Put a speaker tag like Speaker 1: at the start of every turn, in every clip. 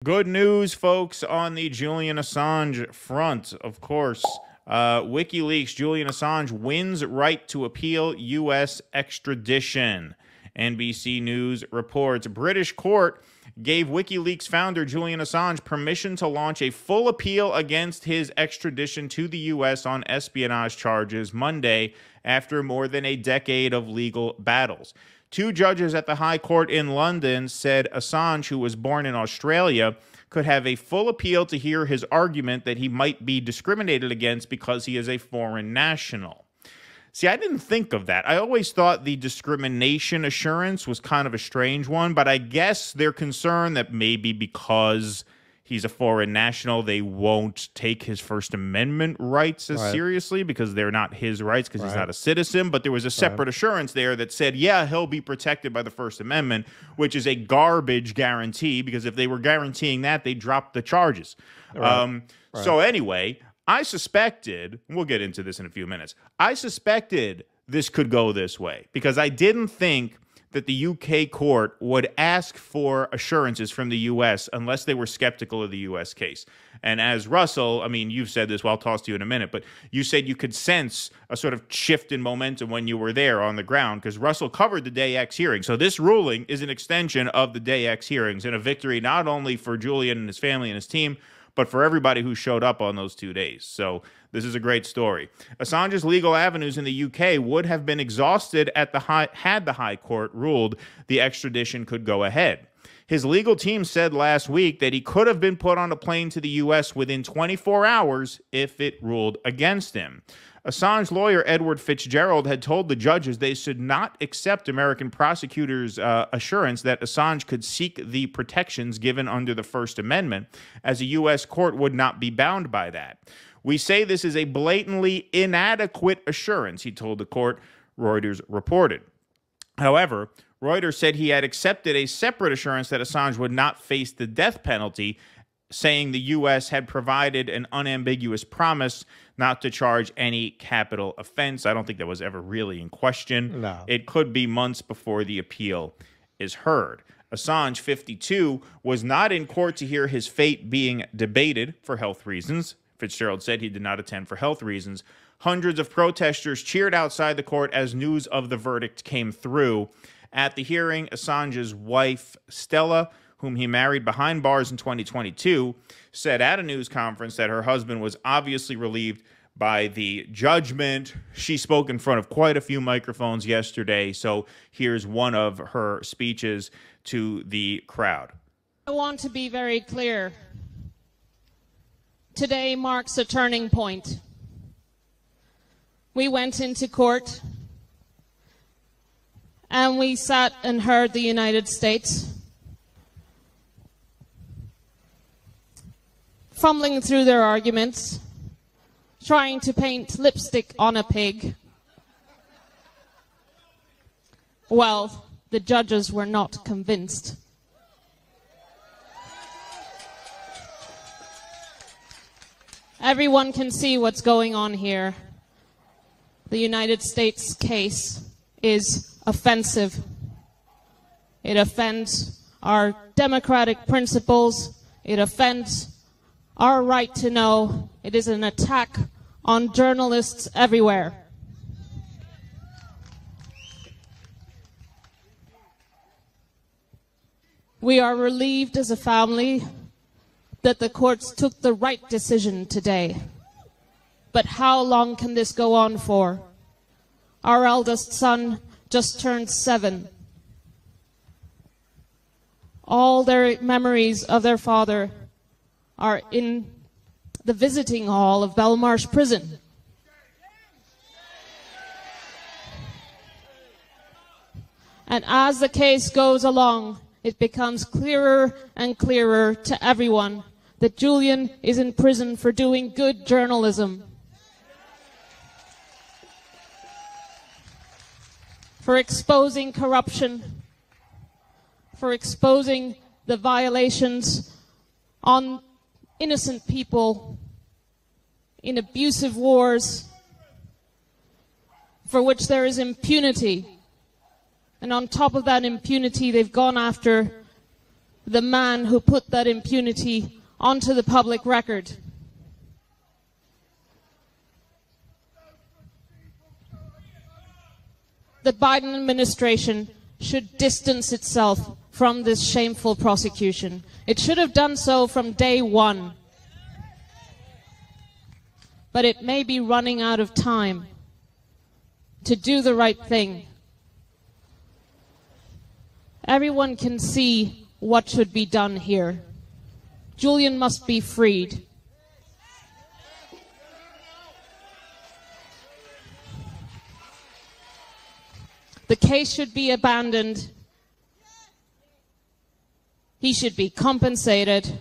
Speaker 1: Good news, folks, on the Julian Assange front. Of course, WikiLeaks, Julian Assange wins right to appeal U.S. extradition. NBC News reports British court gave WikiLeaks founder Julian Assange permission to launch a full appeal against his extradition to the U.S. on espionage charges Monday after more than a decade of legal battles. Two judges at the High Court in London said Assange, who was born in Australia, could have a full appeal to hear his argument that he might be discriminated against because he is a foreign national. See, I didn't think of that. I always thought the discrimination assurance was kind of a strange one, but I guess they're concerned that maybe because he's a foreign national, they won't take his First Amendment rights as seriously because they're not his rights because he's not a citizen. But there was a separate assurance there that said, yeah, he'll be protected by the First Amendment, which is a garbage guarantee because if they were guaranteeing that, they'd drop the charges. So anyway, I suspected, we'll get into this in a few minutes, I suspected this could go this way because I didn't think that the UK court would ask for assurances from the US unless they were skeptical of the US case. And as Russell, I mean, you've said this, well, I'll toss to you in a minute, but you said you could sense a sort of shift in momentum when you were there on the ground because Russell covered the Day X hearing. So this ruling is an extension of the Day X hearings and a victory not only for Julian and his family and his team, but for everybody who showed up on those 2 days. So this is a great story. Assange's legal avenues in the UK would have been exhausted had the High Court ruled the extradition could go ahead. His legal team said last week that he could have been put on a plane to the U.S. within 24 hours if it ruled against him. Assange lawyer Edward Fitzgerald had told the judges they should not accept American prosecutors' assurance that Assange could seek the protections given under the First Amendment, as a U.S. court would not be bound by that. We say this is a blatantly inadequate assurance, he told the court, Reuters reported. However, Reuters said he had accepted a separate assurance that Assange would not face the death penalty, saying the U.S. had provided an unambiguous promise not to charge any capital offense. I don't think that was ever really in question.
Speaker 2: No.
Speaker 1: It could be months before the appeal is heard. Assange, 52, was not in court to hear his fate being debated for health reasons. Fitzgerald said he did not attend for health reasons. Hundreds of protesters cheered outside the court as news of the verdict came through. At the hearing, Assange's wife, Stella, whom he married behind bars in 2022, said at a news conference that her husband was obviously relieved by the judgment. She spoke in front of quite a few microphones yesterday, so here's one of her speeches to the crowd.
Speaker 3: I want to be very clear. Today marks a turning point. We went into court and we sat and heard the United States fumbling through their arguments, trying to paint lipstick on a pig. Well, the judges were not convinced. Everyone can see what's going on here. The United States case is offensive. It offends our democratic principles. It offends our right to know. It is an attack on journalists everywhere. We are relieved as a family that the courts took the right decision today. But how long can this go on for? Our eldest son just turned 7. All their memories of their father are in the visiting hall of Belmarsh Prison. And as the case goes along, it becomes clearer and clearer to everyone that Julian is in prison for doing good journalism, for exposing corruption, for exposing the violations on innocent people in abusive wars, for which there is impunity. And on top of that impunity, they've gone after the man who put that impunity onto the public record. The Biden administration should distance itself from this shameful prosecution. It should have done so from day one. But it may be running out of time to do the right thing. Everyone can see what should be done here. Julian must be freed. The case should be abandoned. He should be compensated.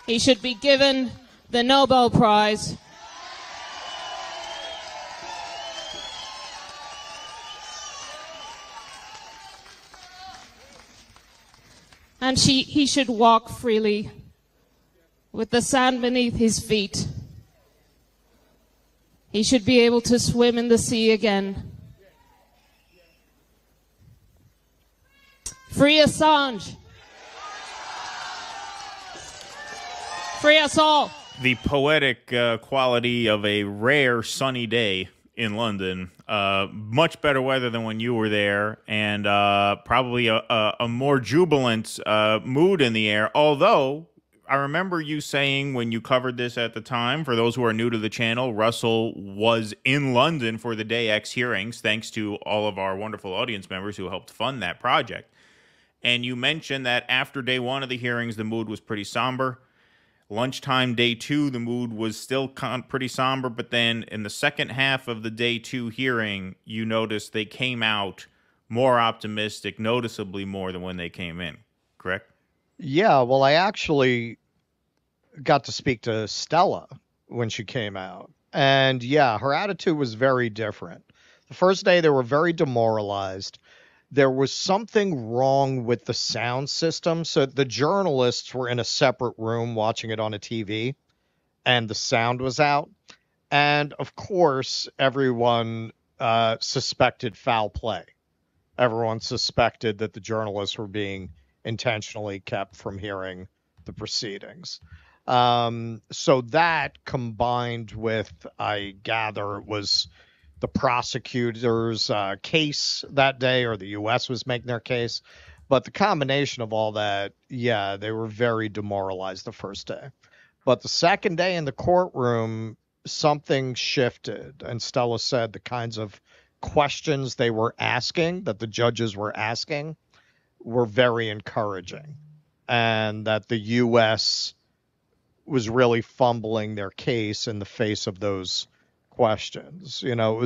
Speaker 3: He should be given the Nobel Prize. And he should walk freely with the sand beneath his feet. He should be able to swim in the sea again. Free Assange. Free us all.
Speaker 1: The poetic quality of a rare sunny day in London. Much better weather than when you were there, and probably a more jubilant mood in the air. Although, I remember you saying when you covered this at the time, for those who are new to the channel, Russell was in London for the Day X hearings, thanks to all of our wonderful audience members who helped fund that project. And you mentioned that after day one of the hearings, the mood was pretty somber. Lunchtime, day two, the mood was still pretty somber. But then in the second half of the day two hearing, you noticed they came out more optimistic, noticeably more than when they came in, correct?
Speaker 2: Yeah, well, I actually got to speak to Stella when she came out. And yeah, her attitude was very different. The first day, they were very demoralized. There was something wrong with the sound system. So the journalists were in a separate room watching it on a TV, and the sound was out. And of course, everyone suspected foul play. Everyone suspected that the journalists were being intentionally kept from hearing the proceedings. So that combined with, I gather, it was the prosecutor's case that day, or the U.S. was making their case. But the combination of all that, yeah, they were very demoralized the first day. But the second day in the courtroom, something shifted. And Stella said the kinds of questions they were asking, that the judges were asking, were very encouraging. And that the U.S. was really fumbling their case in the face of those questions. You know, it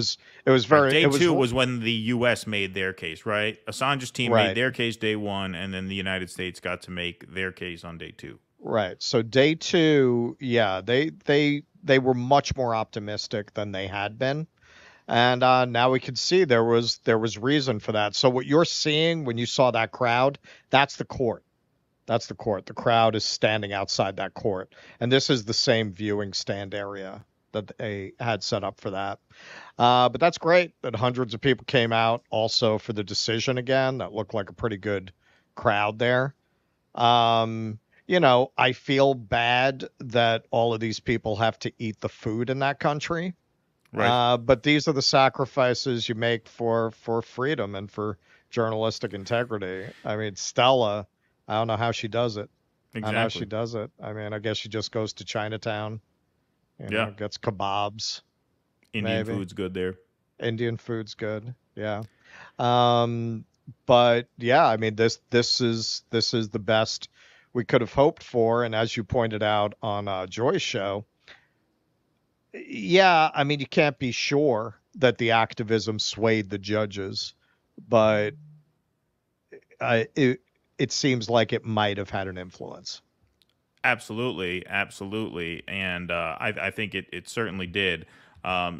Speaker 2: was very...
Speaker 1: Day two was when the U.S. made their case, right? Assange's team made their case day one, and then the United States got to make their case on day two.
Speaker 2: Right. So day two, yeah, they were much more optimistic than they had been. And now we can see there was reason for that. So what you're seeing when you saw that crowd, that's the court. That's the court. The crowd is standing outside that court. And this is the same viewing stand area that they had set up for that. But that's great that hundreds of people came out also for the decision again. That looked like a pretty good crowd there. You know, I feel bad that all of these people have to eat the food in that country. Right. But these are the sacrifices you make for freedom and for journalistic integrity. I mean, Stella, I don't know how she does it. Exactly. I don't know how she does it. I mean, I guess she just goes to Chinatown. You know, gets kebabs.
Speaker 1: Indian food's good there.
Speaker 2: Indian food's good. Yeah. But yeah, I mean, this is the best we could have hoped for. And as you pointed out on Joy's show, yeah, I mean, you can't be sure that the activism swayed the judges, but it seems like it might have had an influence.
Speaker 1: Absolutely, absolutely, and I think it certainly did.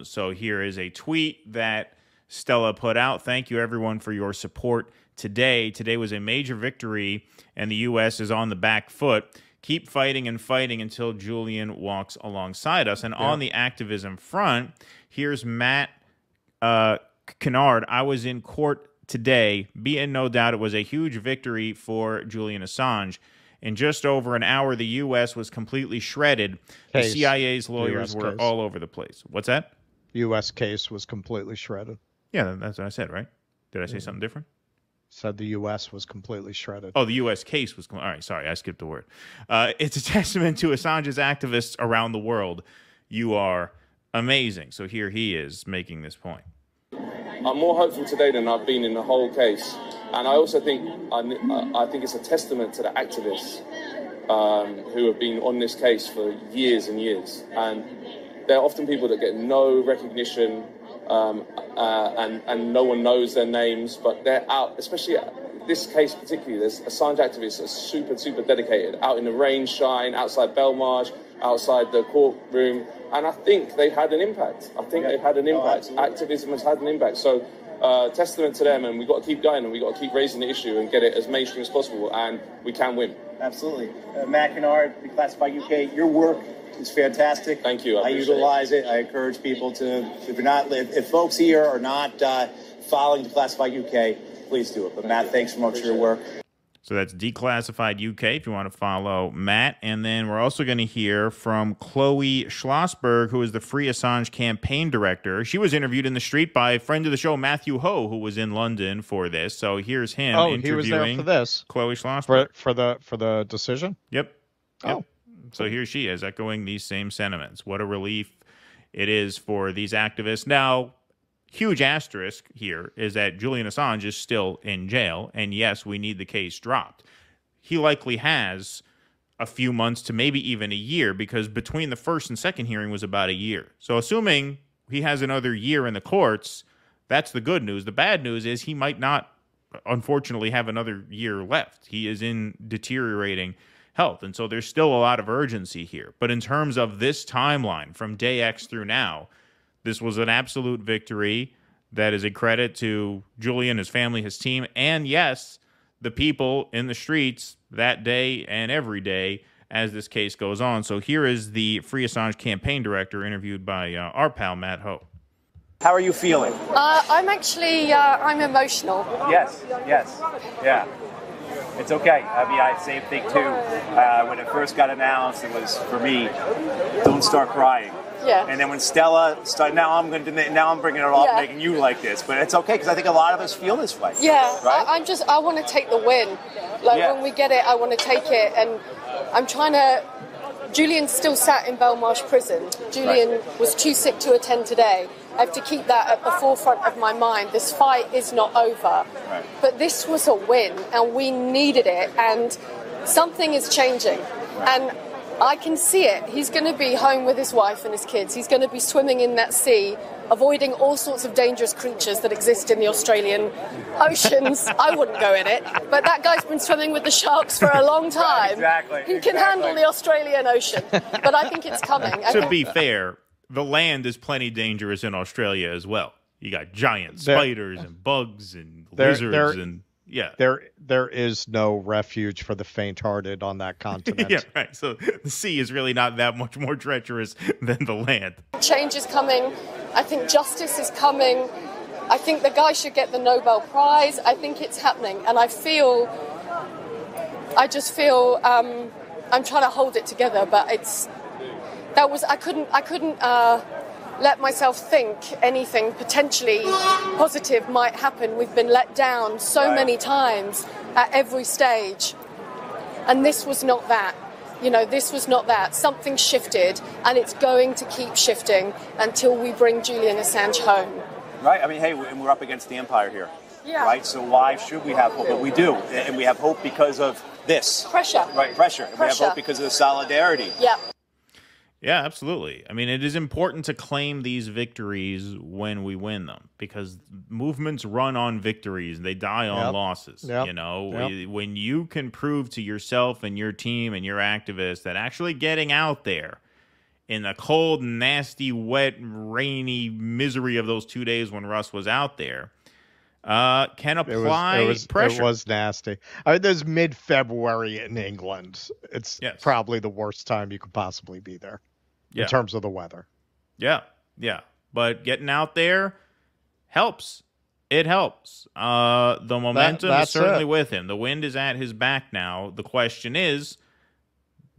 Speaker 1: So here is a tweet that Stella put out. Thank you, everyone, for your support today. Today was a major victory, and the U.S. is on the back foot. Keep fighting and fighting until Julian walks alongside us. And on the activism front, here's Matt Kennard. I was in court today. Be in no doubt it was a huge victory for Julian Assange. In just over an hour, the U.S. was completely shredded. The CIA's lawyers were all over the place. What's that?
Speaker 2: U.S. case was completely shredded.
Speaker 1: Yeah, that's what I said, right? Did I say something different?
Speaker 2: Said the U.S. was completely shredded.
Speaker 1: Oh, the U.S. case was... All right, sorry, I skipped a word. It's a testament to Assange's activists around the world. You are amazing. So here he is making this point.
Speaker 4: I'm more hopeful today than I've been in the whole case. And I also think I think it's a testament to the activists who have been on this case for years and years. And they're often people that get no recognition and no one knows their names, but they're out, especially this case particularly, there's Assange activists that are super dedicated, out in the rain, shine, outside Belmarsh, outside the courtroom, and I think they've had an impact. Activism has had an impact. So testament to them, and we've got to keep going, and we've got to keep raising the issue and get it as mainstream as possible, and we can win.
Speaker 5: Absolutely. Matt Kennard, Declassified UK, your work is fantastic.
Speaker 4: Thank you.
Speaker 5: I utilize it. I encourage people to, if folks here are not following Declassified UK, please do it. But Matt, thanks so much for your work.
Speaker 1: So that's Declassified UK if you want to follow Matt. And then we're also going to hear from Chloe Schlossberg, who is the Free Assange campaign director. She was interviewed in the street by a friend of the show, Matthew Ho, who was in London for this. So here's him interviewing
Speaker 2: he was there for this.
Speaker 1: Chloe Schlossberg.
Speaker 2: For the decision?
Speaker 1: Yep.
Speaker 2: Oh.
Speaker 1: So here she is echoing these same sentiments. What a relief it is for these activists. Now, huge asterisk here is that Julian Assange is still in jail, and yes, we need the case dropped. He likely has a few months to maybe even a year, because between the first and second hearing was about a year. So assuming he has another year in the courts, that's the good news. The bad news is he might not, unfortunately, have another year left. He is in deteriorating health, and so there's still a lot of urgency here. But in terms of this timeline from day X through now, this was an absolute victory that is a credit to Julian, his family, his team, and yes, the people in the streets that day and every day as this case goes on. So here is the Free Assange campaign director interviewed by our pal, Matt Ho.
Speaker 5: How are you feeling?
Speaker 6: I'm emotional.
Speaker 5: Yes, yeah. It's okay. I mean, same thing too. When it first got announced, it was, for me, don't start crying.
Speaker 6: Yeah.
Speaker 5: And then when Stella started, now I'm bringing it up, making you like this, but it's okay because I think a lot of us feel this way.
Speaker 6: Yeah.
Speaker 5: Right?
Speaker 6: I want to take the win. When we get it, I want to take it, and I'm trying to. Julian still sat in Belmarsh prison. Julian was too sick to attend today. I have to keep that at the forefront of my mind. This fight is not over.
Speaker 5: Right.
Speaker 6: But this was a win, and we needed it, and something is changing.
Speaker 5: Right.
Speaker 6: And I can see it. He's going to be home with his wife and his kids. He's going to be swimming in that sea, avoiding all sorts of dangerous creatures that exist in the Australian oceans. I wouldn't go in it, but that guy's been swimming with the sharks for a long time.
Speaker 5: Exactly.
Speaker 6: He can handle the Australian Ocean, but I think it's coming.
Speaker 1: To be fair, the land is plenty dangerous in Australia as well. You got giant spiders and bugs and lizards and... Yeah,
Speaker 2: there is no refuge for the faint-hearted on that continent.
Speaker 1: Yeah, right. So the sea is really not that much more treacherous than the land.
Speaker 6: Change is coming. I think justice is coming. I think the guy should get the Nobel Prize. I think it's happening, and I just feel I'm trying to hold it together, but I couldn't let myself think anything potentially positive might happen. We've been let down so many times at every stage. And this was not that. This was not that. Something shifted, and it's going to keep shifting until we bring Julian Assange home.
Speaker 5: Right? I mean, hey, we're up against the empire here.
Speaker 6: Yeah.
Speaker 5: Right? So why should we have hope? But we do. And we have hope because of this.
Speaker 6: Pressure.
Speaker 5: Right, pressure. And we have hope because of the solidarity.
Speaker 6: Yeah.
Speaker 1: Yeah, absolutely. I mean, it is important to claim these victories when we win them, because movements run on victories. They die on losses.
Speaker 2: Yep.
Speaker 1: When you can prove to yourself and your team and your activists that actually getting out there in the cold, nasty, wet, rainy misery of those 2 days when Russ was out there can apply pressure.
Speaker 2: It was nasty. I mean, there's mid-February in England. It's probably the worst time you could possibly be there in terms of the weather.
Speaker 1: Yeah. But getting out there helps. It helps. The momentum is certainly
Speaker 2: it.
Speaker 1: with him. The wind is at his back now. The question is,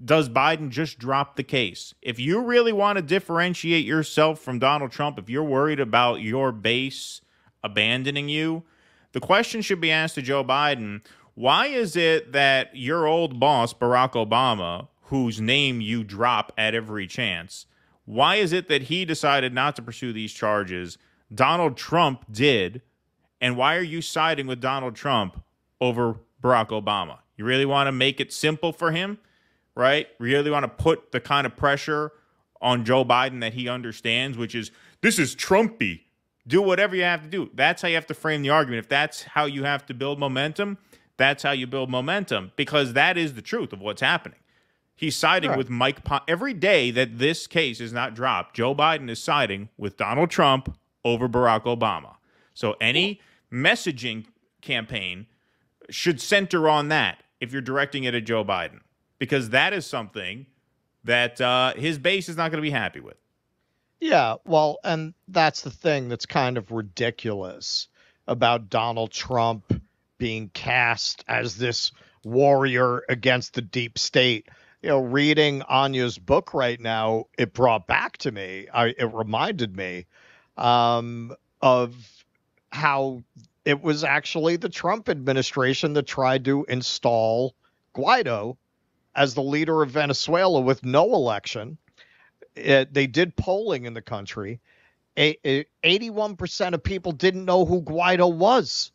Speaker 1: does Biden just drop the case? If you really want to differentiate yourself from Donald Trump, if you're worried about your base abandoning you, the question should be asked to Joe Biden, why is it that your old boss, Barack Obama, whose name you drop at every chance, why is it that he decided not to pursue these charges? Donald Trump did. And why are you siding with Donald Trump over Barack Obama? You really want to make it simple for him, right? Really want to put the kind of pressure on Joe Biden that he understands, which is, this is Trumpy. Do whatever you have to do. That's how you have to frame the argument. If that's how you have to build momentum, that's how you build momentum, because that is the truth of what's happening. He's siding with Mike Pence. Every day that this case is not dropped, Joe Biden is siding with Donald Trump over Barack Obama. So any messaging campaign should center on that if you're directing it at Joe Biden, because that is something that his base is not going to be happy with.
Speaker 2: Yeah, well, and that's the thing that's kind of ridiculous about Donald Trump being cast as this warrior against the deep state. You know, reading Anya's book right now, it brought back to me, it reminded me of how it was actually the Trump administration that tried to install Guaido as the leader of Venezuela with no election. They did polling in the country. 81% of people didn't know who Guaido was.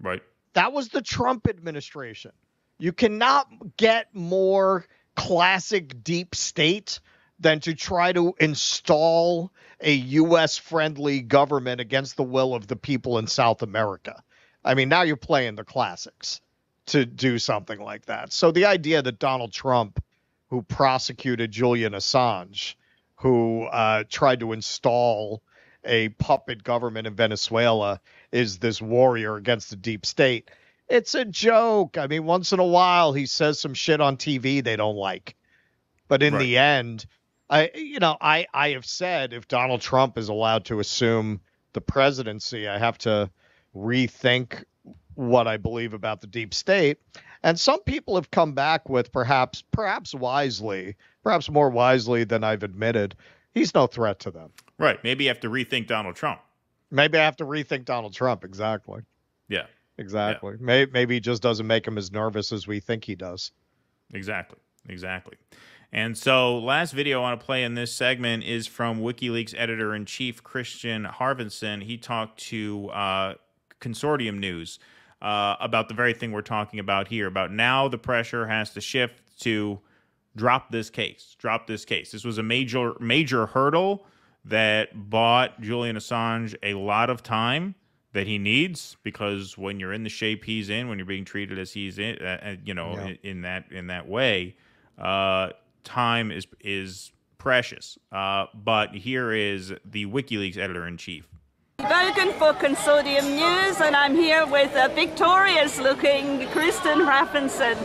Speaker 1: Right.
Speaker 2: That was the Trump administration. You cannot get more classic deep state than to try to install a U.S.-friendly government against the will of the people in South America. I mean, now you're playing the classics to do something like that. So the idea that Donald Trump, who prosecuted Julian Assange, who tried to install a puppet government in Venezuela, is this warrior against the deep state, it's a joke. I mean, once in a while he says some shit on TV they don't like. But in the end, I have said if Donald Trump is allowed to assume the presidency, I have to rethink what I believe about the deep state. And some people have come back with perhaps wisely, perhaps more wisely than I've admitted, he's no threat to them.
Speaker 1: Right. Maybe you have to rethink Donald Trump.
Speaker 2: Maybe I have to rethink Donald Trump. Exactly.
Speaker 1: Yeah.
Speaker 2: Exactly. Yeah. Maybe he just doesn't make him as nervous as we think he does.
Speaker 1: Exactly. And so last video I want to play in this segment is from WikiLeaks editor-in-chief Christian Harvinson. He talked to Consortium News about the very thing we're talking about here, about now the pressure has to shift to drop this case. This was a major hurdle that bought Julian Assange a lot of time that he needs, because when you're in the shape he's in, when you're being treated as he's in, in that way, time is precious. But here is the WikiLeaks editor-in-chief.
Speaker 7: Bogan for Consortium News, and I'm here with a victorious-looking Christian Harvinson.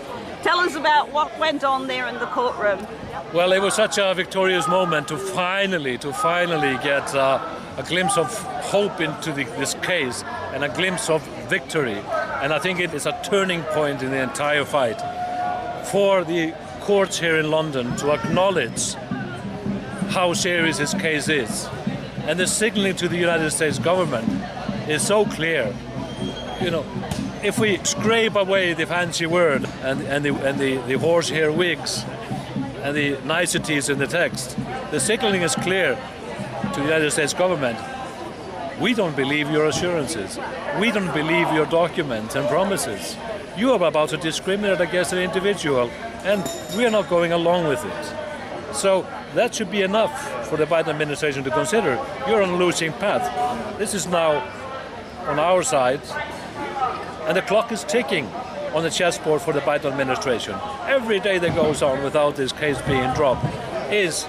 Speaker 7: Tell us about what went on there in the courtroom.
Speaker 8: Well, it was such a victorious moment to finally get a glimpse of hope into this case and a glimpse of victory. And I think it is a turning point in the entire fight for the courts here in London to acknowledge how serious this case is. And the signaling to the United States government is so clear. You know, if we scrape away the fancy word and the horsehair wigs and the niceties in the text, the signaling is clear to the United States government. We don't believe your assurances. We don't believe your documents and promises. You are about to discriminate against an individual, and we are not going along with it. So that should be enough for the Biden administration to consider. You're on a losing path. This is now on our side, and the clock is ticking on the chessboard for the Biden administration. Every day that goes on without this case being dropped is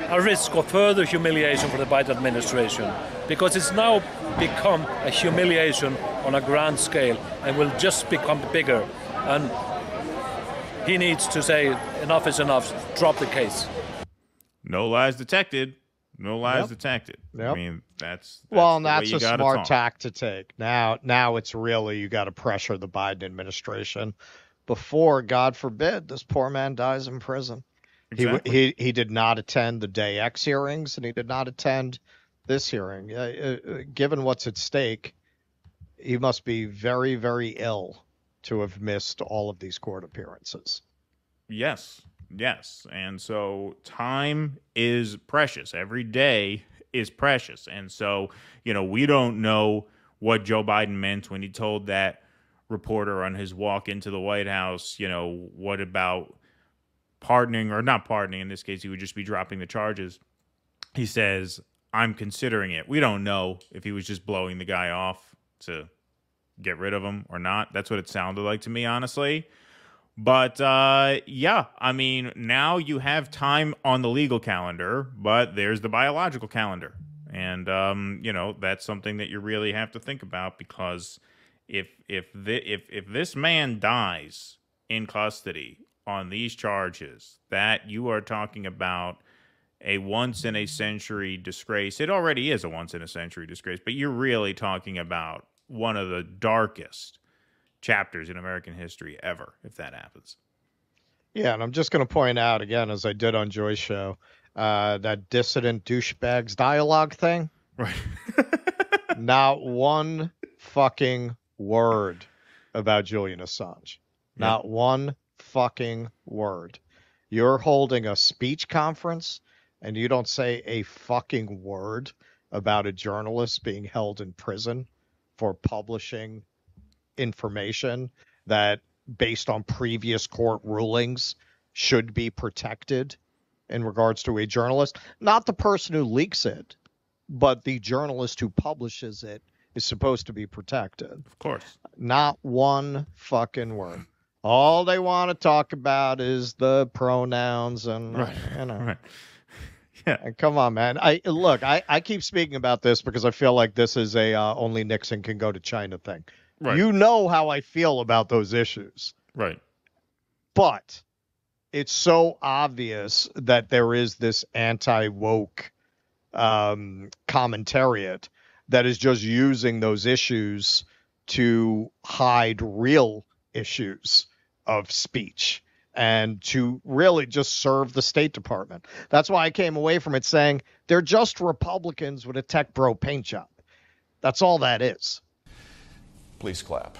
Speaker 8: a risk of further humiliation for the Biden administration, because it's now become a humiliation on a grand scale and will just become bigger. And he needs to say enough is enough, drop the case.
Speaker 1: No lies detected. No lies detected.
Speaker 2: Yep.
Speaker 1: I mean, That's
Speaker 2: well, and
Speaker 1: the way
Speaker 2: that's
Speaker 1: you
Speaker 2: a
Speaker 1: gotta
Speaker 2: smart
Speaker 1: talk.
Speaker 2: tack to take. Now it's really you got to pressure the Biden administration before, God forbid, this poor man dies in prison.
Speaker 1: Exactly.
Speaker 2: He did not attend the Day X hearings, and he did not attend this hearing. Given what's at stake, he must be very, very ill to have missed all of these court appearances.
Speaker 1: Yes. And so time is precious. Every day is precious. And so, we don't know what Joe Biden meant when he told that reporter on his walk into the White House, what about pardoning, or not pardoning? In this case, he would just be dropping the charges. He says, I'm considering it. We don't know if he was just blowing the guy off to get rid of him or not. That's what it sounded like to me, honestly. But, yeah, I mean, now you have time on the legal calendar, but there's the biological calendar. And, that's something that you really have to think about, because if this man dies in custody on these charges, that you are talking about a once-in-a-century disgrace. It already is a once-in-a-century disgrace, but you're really talking about one of the darkest chapters in American history ever, if that happens.
Speaker 2: Yeah, and I'm just going to point out again, as I did on Joy's show, that dissident douchebags dialogue thing.
Speaker 1: Right.
Speaker 2: Not one fucking word about Julian Assange. Not one fucking word. You're holding a speech conference and you don't say a fucking word about a journalist being held in prison for publishing information that, based on previous court rulings, should be protected in regards to a journalist. Not the person who leaks it, but the journalist who publishes it is supposed to be protected.
Speaker 1: Of course.
Speaker 2: Not one fucking word. All they want to talk about is the pronouns and,
Speaker 1: Right.
Speaker 2: Right.
Speaker 1: Yeah.
Speaker 2: And come on, man. I keep speaking about this because I feel like this is a only Nixon can go to China thing.
Speaker 1: Right.
Speaker 2: You know how I feel about those issues.
Speaker 1: Right.
Speaker 2: But it's so obvious that there is this anti-woke commentariat that is just using those issues to hide real issues of speech and to really just serve the State Department. That's why I came away from it saying they're just Republicans with a tech bro paint job. That's all that is.
Speaker 9: Please clap.